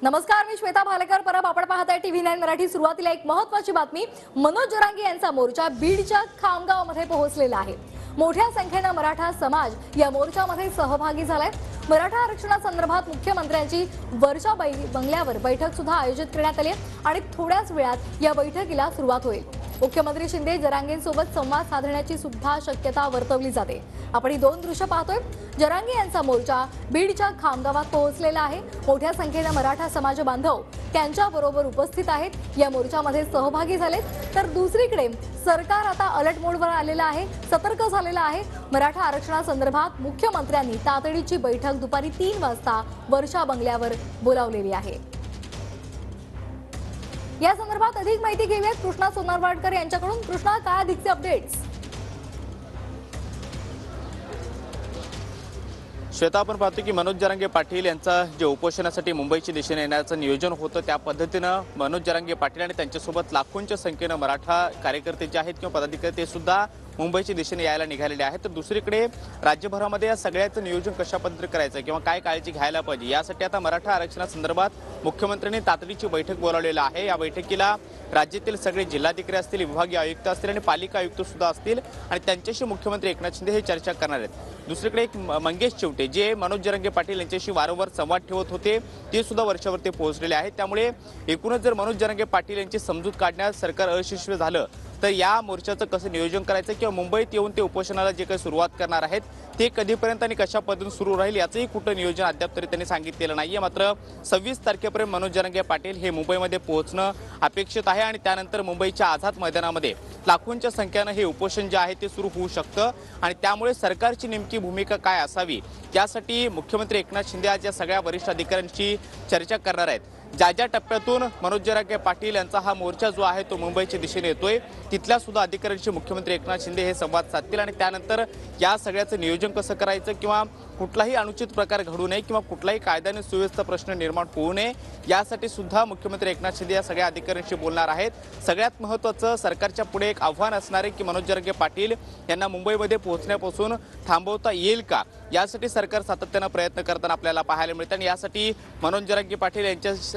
नमस्कार, मी श्वेता भालेकर परब. आपण पाहताय TV9 मराठी. सुरुवातीला एक महत्त्वाची बातमी. मनोज जरांगे यांचा मोर्चा बीडच्या खामगावमध्ये पोहोचलेला आहे. मोठ्या संख्येने मराठा समाज या मोर्चामध्ये सहभागी झालाय. मराठा आरक्षणासंदर्भात मुख्यमंत्र्यांची वर्षा बंगल्यावर बैठक सुद्धा आयोजित करण्यात आली आहे आणि थोड्याच वेळात या बैठकीला सुरुवात होईल. मुख्यमंत्री शिंदे जरांगेंसोबत संवाद साधण्याची सुद्धा शक्यता वर्तवली जाते. आपण ही दोन दृश्य पाहतोय. जरांगे यांचा मोर्चा बीडच्या खामगावात पोहोचलेला आहे. मोठ्या संख्येने मराठा समाज बांधव त्यांच्याबरोबर उपस्थित आहेत, या मोर्चामध्ये सहभागी झालेत. तर दुसरीकडे सरकार आता अलर्ट मोडवर आलेलं आहे, सतर्क झालेलं आहे. मराठा आरक्षणासंदर्भात मुख्यमंत्र्यांनी तातडीची बैठक दुपारी 3 वाजता वर्षा बंगल्यावर बोलावलेली आहे. या संदर्भात अधिक माहिती घेऊयात कृष्णा सोनारवाडकर यांच्याकडून. कृष्णा, काय अधिकचे अपडेट्स? श्वेता, आपण पाहतो की मनोज जरांगे पाटील यांचा जे उपोषणासाठी मुंबईच्या दिशेने येण्याचं नियोजन होतं त्या पद्धतीनं मनोज जरांगे पाटील आणि त्यांच्यासोबत लाखोंच्या संख्येनं मराठा कार्यकर्ते जे आहेत किंवा पदाधिकारी ते सुद्धा मुंबईच्या दिशेने यायला निघालेले आहेत. तर दुसरीकडे राज्यभरामध्ये या सगळ्याचं नियोजन कशा पद्धतीने करायचं किंवा काय काळजी घ्यायला पाहिजे यासाठी आता मराठा आरक्षणासंदर्भात मुख्यमंत्र्यांनी तातडीची बैठक बोलावलेली आहे. या बैठकीला राज्यातील सगळे जिल्हाधिकारी असतील, विभागीय आयुक्त असतील आणि पालिका आयुक्त सुद्धा असतील आणि त्यांच्याशी मुख्यमंत्री एकनाथ शिंदे हे चर्चा करणार आहेत. दुसरीकडे एक मंगेश चिवटे जे मनोज जरांगे पाटील यांच्याशी वारंवार संवाद ठेवत होते ते सुद्धा वर्षावरती पोहोचलेले आहेत. त्यामुळे एकूणच जर मनोज जरांगे पाटील यांची समजूत काढण्यात सरकार अयशस्वी झालं तर या मोर्चाचं कसं नियोजन करायचं किंवा मुंबईत येऊन ते उपोषणाला जे काही सुरुवात करणार आहेत ते कधीपर्यंत आणि कशा पद्धतीने सुरू राहील याचंही कुठं नियोजन अद्याप तरी त्यांनी सांगितलेलं नाहीये. मात्र 26 तारखेपर्यंत मनोज जरांगे पाटील हे मुंबईमध्ये पोहोचणं अपेक्षित आहे आणि त्यानंतर मुंबईच्या आझाद मैदानामध्ये लाखोंच्या संख्येनं हे उपोषण जे आहे ते सुरू होऊ शकतं आणि त्यामुळे सरकारची नेमकी भूमिका काय असावी यासाठी मुख्यमंत्री एकनाथ शिंदे आज या सगळ्या वरिष्ठ अधिकाऱ्यांशी चर्चा करणार आहेत. ज्या ज्या टप्प्यातून मनोज जरांगे पाटील यांचा हा मोर्चा जो आहे तो मुंबईच्या दिशेने येतोय तिथल्या सुद्धा अधिकाऱ्यांशी मुख्यमंत्री एकनाथ शिंदे हे संवाद साधतील आणि त्यानंतर या सगळ्याचं नियोजन कसं करायचं किंवा कुठलाही अनुचित प्रकार घडू नये किंवा कुठलाही कायदा आणि सुव्यवस्था प्रश्न निर्माण होऊ नये यासाठी सुद्धा मुख्यमंत्री एकनाथ शिंदे या सगळ्या अधिकाऱ्यांशी बोलणार आहेत. सगळ्यात महत्त्वाचं सरकारच्या पुढे एक आव्हान असणार आहे की मनोज जरांगे पाटील यांना मुंबईमध्ये पोहोचण्यापासून थांबवता येईल का यासाठी सरकार सातत्यानं प्रयत्न करताना आपल्याला पाहायला मिळतं आणि यासाठी मनोज जरांगे पाटील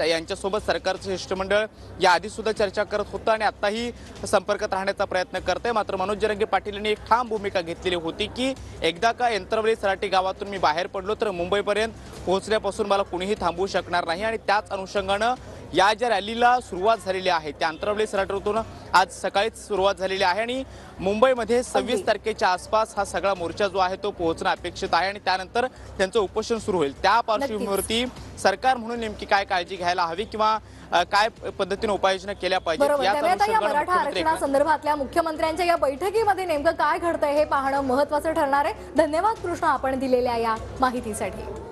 यांच्यासोबत सरकारचं शिष्टमंडळ याआधी सुद्धा चर्चा करत होतं आणि आताही संपर्कात राहण्याचा प्रयत्न करतंय. मात्र मनोज जरांगे पाटील यांनी एक ठाम भूमिका घेतलेली होती की एकदा का यंत्रवली सराटी गावातून मी बाहेर पडलो तर मुंबईपर्यंत पोहोचण्यापासून मला कुणीही थांबवू शकणार नाही आणि त्याच अनुषंगानं या ज्या रॅलीला सुरुवात झालेली आहे त्या अंतरवली सराटीतून आज सकाळीच सुरुवात झालेली आहे आणि मुंबईमध्ये 26 तारखेच्या आसपास हा सगळा मोर्चा जो आहे तो पोहोचणं अपेक्षित आहे आणि त्यानंतर त्यांचं उपोषण सुरू होईल. त्या पार्श्वभूमीवरती सरकार म्हणून नेमकी काय काळजी घ्यायला हवी किंवा काय पद्धतीने उपाययोजना केल्या पाहिजेत या मराठा आरक्षणासंदर्भातल्या मुख्यमंत्र्यांच्या या बैठकीमध्ये नेमकं काय घडतंय हे पाहणं महत्त्वाचं ठरणार आहे. धन्यवाद कृष्णा, आपण दिलेल्या या माहितीसाठी.